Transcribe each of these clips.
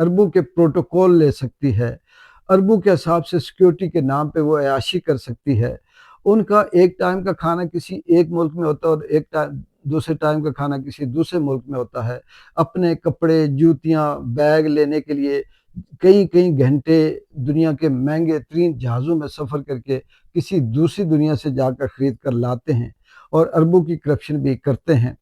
اربوں کے پروٹوکول لے سکتی ہے، اربوں کے حساب سے سیکیورٹی کے نام پہ وہ عیاشی کر سکتی ہے۔ ان کا ایک ٹائم کا کھانا کسی ایک ملک میں ہوتا ہے اور ایک دوسرے ٹائم کا کھانا کسی دوسرے ملک میں ہوتا ہے۔ اپنے کپڑے، جوتیاں، بیگ لینے کے لیے کئی کئی گھنٹے دنیا کے مہنگے ترین جہازوں میں سفر کر کے کسی دوسری دنیا سے جا کر خرید کر لاتے ہیں اور اربوں کی کرپشن بھی کرتے ہیں۔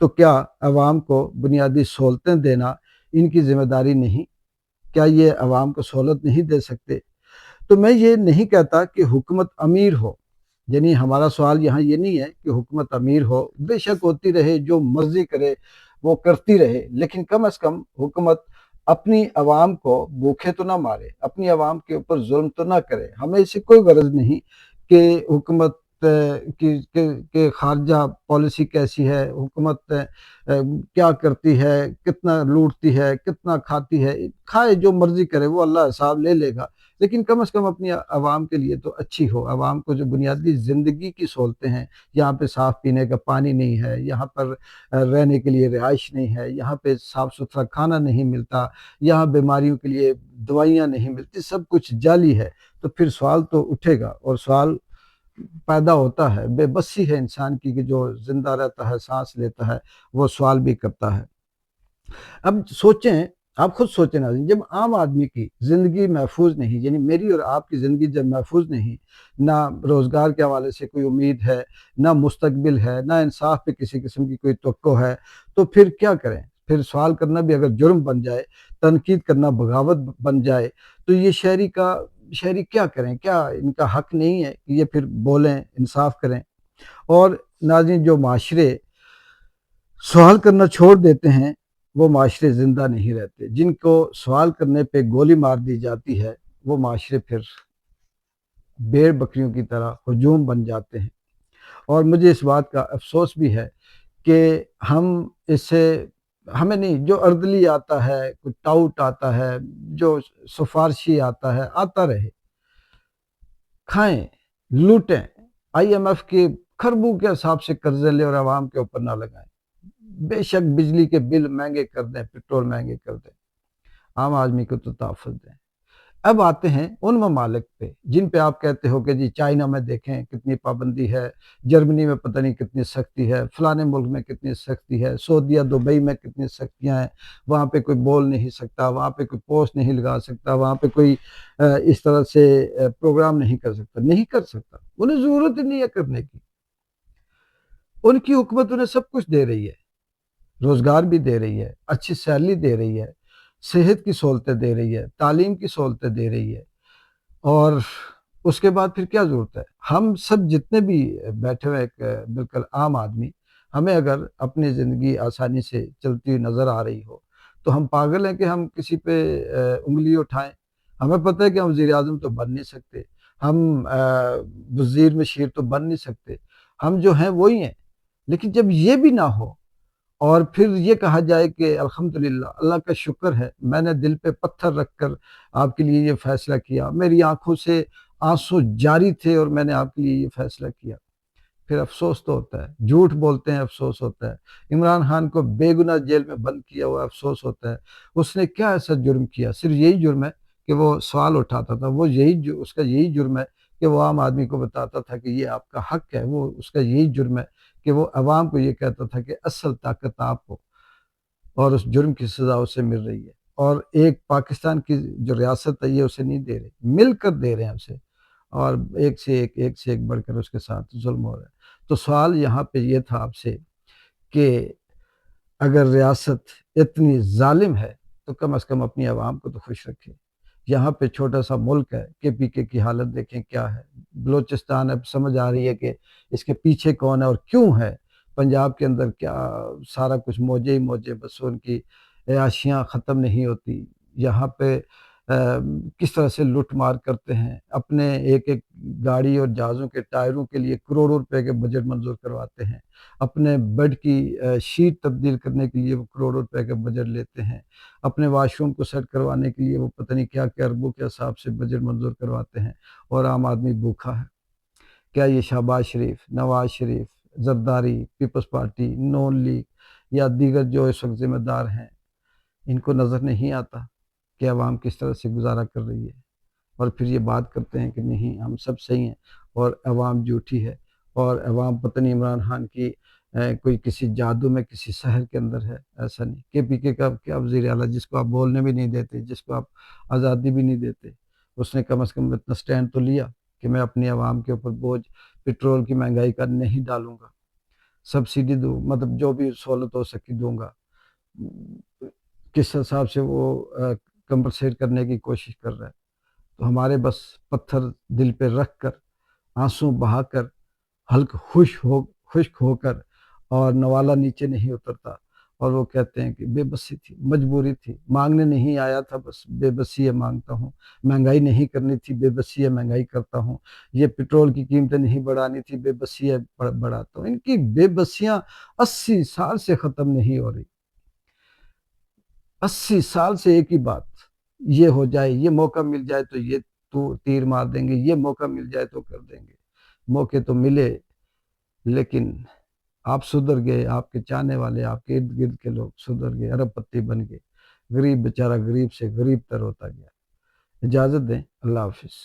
تو کیا عوام کو بنیادی سہولتیں دینا ان کی ذمہ داری نہیں؟ کیا یہ عوام کو سہولت نہیں دے سکتے؟ تو میں یہ نہیں کہتا کہ حکومت امیر ہو، یعنی ہمارا سوال یہاں یہ نہیں ہے کہ حکومت امیر ہو، بے شک ہوتی رہے، جو مرضی کرے وہ کرتی رہے، لیکن کم از کم حکومت اپنی عوام کو بھوکے تو نہ مارے، اپنی عوام کے اوپر ظلم تو نہ کرے۔ ہمیں اس سے کوئی غرض نہیں کہ حکومت کی خارجہ پالیسی کیسی ہے، حکومت کیا کرتی ہے، کتنا لوٹتی ہے، کتنا کھاتی ہے، کھائے جو مرضی کرے، وہ اللہ حساب لے لے گا، لیکن کم از کم اپنی عوام کے لیے تو اچھی ہو۔ عوام کو جو بنیادی زندگی کی سہولتیں ہیں، یہاں پہ صاف پینے کا پانی نہیں ہے، یہاں پر رہنے کے لیے رہائش نہیں ہے، یہاں پہ صاف ستھرا کھانا نہیں ملتا، یہاں بیماریوں کے لیے دوائیاں نہیں ملتی، سب کچھ جعلی ہے، تو پھر سوال تو اٹھے گا، اور سوال پیدا ہوتا ہے، بے بسی ہے انسان کی کہ جو زندہ رہتا ہے، سانس لیتا ہے، وہ سوال بھی کرتا ہے۔ اب سوچیں، آپ خود سوچیں ناظرین، جب عام آدمی کی زندگی محفوظ نہیں، یعنی میری اور آپ کی زندگی جب محفوظ نہیں، نہ روزگار کے حوالے سے کوئی امید ہے، نہ مستقبل ہے، نہ انصاف پہ کسی قسم کی کوئی توقع ہے، تو پھر کیا کریں؟ پھر سوال کرنا بھی اگر جرم بن جائے، تنقید کرنا بغاوت بن جائے، تو یہ شہری کیا کریں؟ کیا ان کا حق نہیں ہے کہ یہ پھر بولیں، انصاف کریں؟ اور ناظرین، جو معاشرے سوال کرنا چھوڑ دیتے ہیں وہ معاشرے زندہ نہیں رہتے۔ جن کو سوال کرنے پہ گولی مار دی جاتی ہے، وہ معاشرے پھر بھیڑ بکریوں کی طرح ہجوم بن جاتے ہیں۔ اور مجھے اس بات کا افسوس بھی ہے کہ ہمیں نہیں، جو اردلی آتا ہے، کوئی ٹاؤٹ آتا ہے، جو سفارشی آتا ہے، آتا رہے، کھائیں، لوٹیں، آئی ایم ایف کے کھربوں کے حساب سے قرضے لے اور عوام کے اوپر نہ لگائیں، بے شک بجلی کے بل مہنگے کر دیں، پیٹرول مہنگے کر دیں، عام آدمی کو تو تحفظ دیں۔ اب آتے ہیں ان ممالک پہ جن پہ آپ کہتے ہو کہ جی چائنا میں دیکھیں کتنی پابندی ہے، جرمنی میں پتہ نہیں کتنی سختی ہے، فلانے ملک میں کتنی سختی ہے، سعودیہ دبئی میں کتنی سختیاں ہیں، وہاں پہ کوئی بول نہیں سکتا، وہاں پہ کوئی پوسٹ نہیں لگا سکتا، وہاں پہ کوئی اس طرح سے پروگرام نہیں کر سکتا، انہیں ضرورت ہی نہیں ہے کرنے کی۔ ان کی حکومت انہیں سب کچھ دے رہی ہے، روزگار بھی دے رہی ہے، اچھی سیلری دے رہی ہے، صحت کی سہولتیں دے رہی ہے، تعلیم کی سہولتیں دے رہی ہے، اور اس کے بعد پھر کیا ضرورت ہے؟ ہم سب جتنے بھی بیٹھے ہوئے ایک بالکل عام آدمی، ہمیں اگر اپنی زندگی آسانی سے چلتی ہوئی نظر آ رہی ہو تو ہم پاگل ہیں کہ ہم کسی پہ انگلی اٹھائیں؟ ہمیں پتہ ہے کہ ہم وزیر اعظم تو بن نہیں سکتے، ہم وزیر مشیر تو بن نہیں سکتے، ہم جو ہیں وہی ہیں، لیکن جب یہ بھی نہ ہو اور پھر یہ کہا جائے کہ الحمدللہ، اللہ کا شکر ہے، میں نے دل پہ پتھر رکھ کر آپ کے لیے یہ فیصلہ کیا، میری آنکھوں سے آنسو جاری تھے اور میں نے آپ کے لیے یہ فیصلہ کیا، پھر افسوس تو ہوتا ہے۔ جھوٹ بولتے ہیں، افسوس ہوتا ہے۔ عمران خان کو بے گناہ جیل میں بند کیا ہوا، افسوس ہوتا ہے۔ اس نے کیا ایسا جرم کیا؟ صرف یہی جرم ہے کہ وہ سوال اٹھاتا تھا، اس کا یہی جرم ہے کہ وہ عام آدمی کو بتاتا تھا کہ یہ آپ کا حق ہے، وہ اس کا یہی جرم ہے کہ وہ عوام کو یہ کہتا تھا کہ اصل طاقت آپ ہو، اور اس جرم کی سزا اسے مل رہی ہے۔ اور ایک پاکستان کی جو ریاست ہے یہ اسے نہیں دے رہی، مل کر دے رہے ہیں اسے، اور ایک سے ایک بڑھ کر اس کے ساتھ ظلم ہو رہا ہے۔ تو سوال یہاں پہ یہ تھا آپ سے کہ اگر ریاست اتنی ظالم ہے تو کم از کم اپنی عوام کو تو خوش رکھے۔ یہاں پہ چھوٹا سا ملک ہے، کے پی کے کی حالت دیکھیں کیا ہے، بلوچستان اب سمجھ آ رہی ہے کہ اس کے پیچھے کون ہے اور کیوں ہے، پنجاب کے اندر کیا سارا کچھ موجے ہی موجے، بس ان کی عیاشیاں ختم نہیں ہوتی، یہاں پہ کس طرح سے لوٹ مار کرتے ہیں، اپنے ایک ایک گاڑی اور جہازوں کے ٹائروں کے لیے کروڑوں روپے کے بجٹ منظور کرواتے ہیں، اپنے بیڈ کی شیٹ تبدیل کرنے کے لیے وہ کروڑوں روپے کا بجٹ لیتے ہیں، اپنے واش روم کو سیٹ کروانے کے لیے وہ پتہ نہیں کیا کیا اربوں کے حساب سے بجٹ منظور کرواتے ہیں، اور عام آدمی بھوکا ہے۔ کیا یہ شہباز شریف، نواز شریف، زرداری، پیپلز پارٹی، نون لیگ یا دیگر جو اس وقت ذمہ دار ہیں، ان کو نظر نہیں آتا کہ عوام کس طرح سے گزارا کر رہی ہے، اور پھر یہ بات کرتے ہیں کہ نہیں ہم سب صحیح ہیں اور عوام جھوٹی ہے، اور عوام پتہ نہیں عمران خان کی کوئی کسی جادو میں کسی سحر کے اندر ہے۔ ایسا نہیں، کے پی کے کا کیا وزیر اعلیٰ جس کو آپ بولنے بھی نہیں دیتے، جس کو آپ آزادی بھی نہیں دیتے، اس نے کم از کم اتنا سٹینڈ تو لیا کہ میں اپنی عوام کے اوپر بوجھ پٹرول کی مہنگائی کا نہیں ڈالوں گا، سبسڈی دوں، مطلب جو بھی سہولت ہو سکی دوں گا۔ کس حساب سے وہ کمپنسیٹ کرنے کی کوشش کر رہا ہے، تو ہمارے بس پتھر دل پہ رکھ کر، آنسو بہا کر، خشک ہو کر، اور نوالا نیچے نہیں اترتا، اور وہ کہتے ہیں کہ بے بسی تھی، مجبوری تھی، مانگنے نہیں آیا تھا، بس بے بسی ہے مانگتا ہوں، مہنگائی نہیں کرنی تھی، بے بسی ہے مہنگائی کرتا ہوں، یہ پٹرول کی قیمتیں نہیں بڑھانی تھی، بے بسی ہے بڑھاتا ہوں۔ ان کی بے بسیاں 80 سال سے ختم نہیں ہو رہی، 80 سال سے ایک ہی بات، یہ ہو جائے، یہ موقع مل جائے تو یہ تو تیر مار دیں گے، یہ موقع مل جائے تو کر دیں گے۔ موقع تو ملے، لیکن آپ سدھر گئے، آپ کے چاہنے والے، آپ کے ارد گرد کے لوگ سدھر گئے، ارب پتی بن گئے، غریب بیچارہ غریب سے غریب تر ہوتا گیا۔ اجازت دیں، اللہ حافظ۔